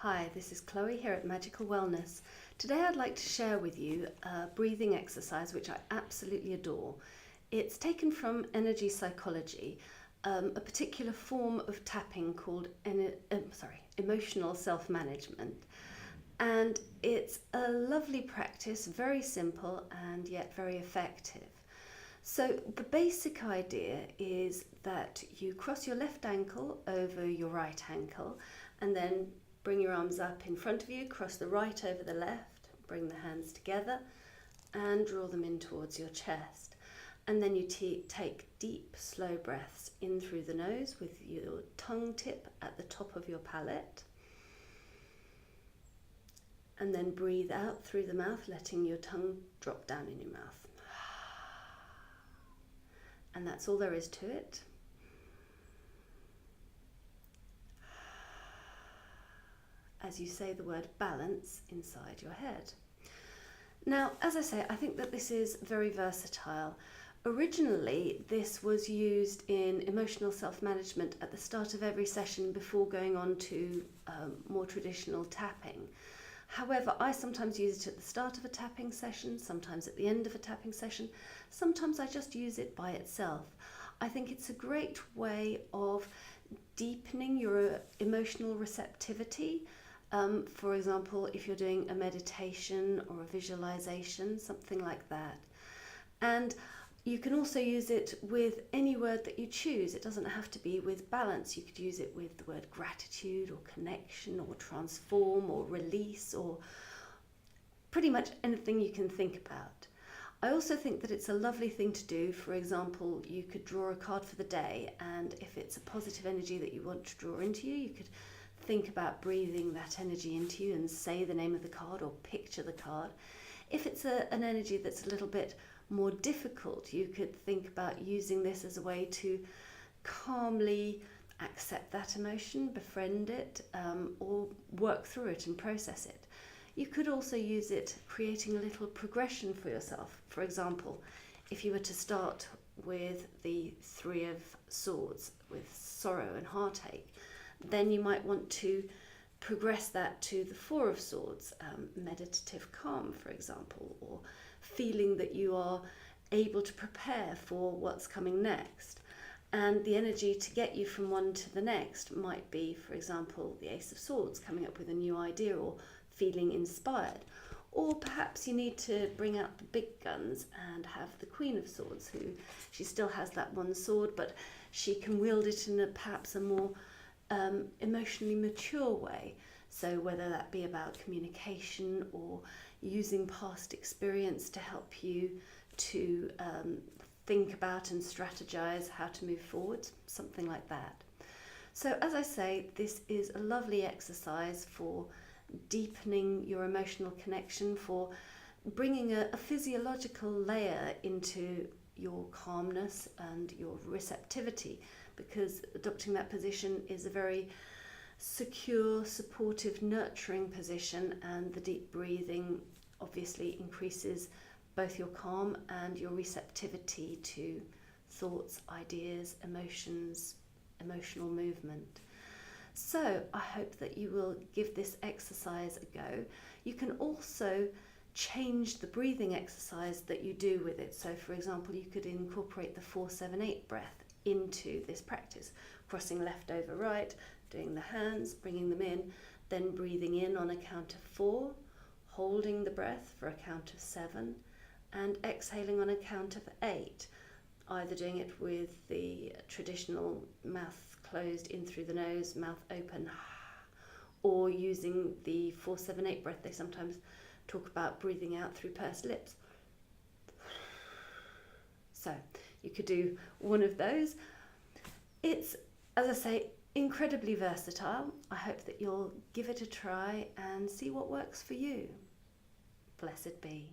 Hi, this is Chloe here at Magical Wellness. Today I'd like to share with you a breathing exercise which I absolutely adore. It's taken from energy psychology, a particular form of tapping called emotional self-management. And it's a lovely practice, very simple and yet very effective. So the basic idea is that you cross your left ankle over your right ankle and then bring your arms up in front of you, cross the right over the left, bring the hands together and draw them in towards your chest. And then you take deep, slow breaths in through the nose with your tongue tip at the top of your palate. And then breathe out through the mouth, letting your tongue drop down in your mouth. And that's all there is to it. As you say the word balance inside your head. Now, as I say, I think that this is very versatile. Originally, this was used in emotional self-management at the start of every session before going on to more traditional tapping. However, I sometimes use it at the start of a tapping session, sometimes at the end of a tapping session, sometimes I just use it by itself. I think it's a great way of deepening your emotional receptivity. For example, if you're doing a meditation or a visualization, something like that. And you can also use it with any word that you choose. It doesn't have to be with balance. You could use it with the word gratitude or connection or transform or release or pretty much anything you can think about. I also think that it's a lovely thing to do. For example, you could draw a card for the day, and if it's a positive energy that you want to draw into you, you could think about breathing that energy into you and say the name of the card or picture the card. If it's an energy that's a little bit more difficult, you could think about using this as a way to calmly accept that emotion, befriend it, or work through it and process it. You could also use it creating a little progression for yourself. For example, if you were to start with the Three of Swords, with sorrow and heartache, then you might want to progress that to the Four of Swords, meditative calm, for example, or feeling that you are able to prepare for what's coming next. And the energy to get you from one to the next might be, for example, the Ace of Swords, coming up with a new idea or feeling inspired. Or perhaps you need to bring out the big guns and have the Queen of Swords, who she still has that one sword, but she can wield it in perhaps a more emotionally mature way. So whether that be about communication or using past experience to help you to think about and strategize how to move forward, something like that. So as I say, this is a lovely exercise for deepening your emotional connection, for bringing a physiological layer into your calmness and your receptivity, because adopting that position is a very secure, supportive, nurturing position, and the deep breathing obviously increases both your calm and your receptivity to thoughts, ideas, emotions, emotional movement. So I hope that you will give this exercise a go. You can also change the breathing exercise that you do with it. So for example, you could incorporate the 4-7-8 breath into this practice, crossing left over right, doing the hands, bringing them in, then breathing in on a count of 4, holding the breath for a count of 7, and exhaling on a count of 8, either doing it with the traditional mouth closed in through the nose, mouth open, or using the 4-7-8 breath. They sometimes talk about breathing out through pursed lips. So you could do one of those. It's, as I say, incredibly versatile. I hope that you'll give it a try and see what works for you. Blessed be.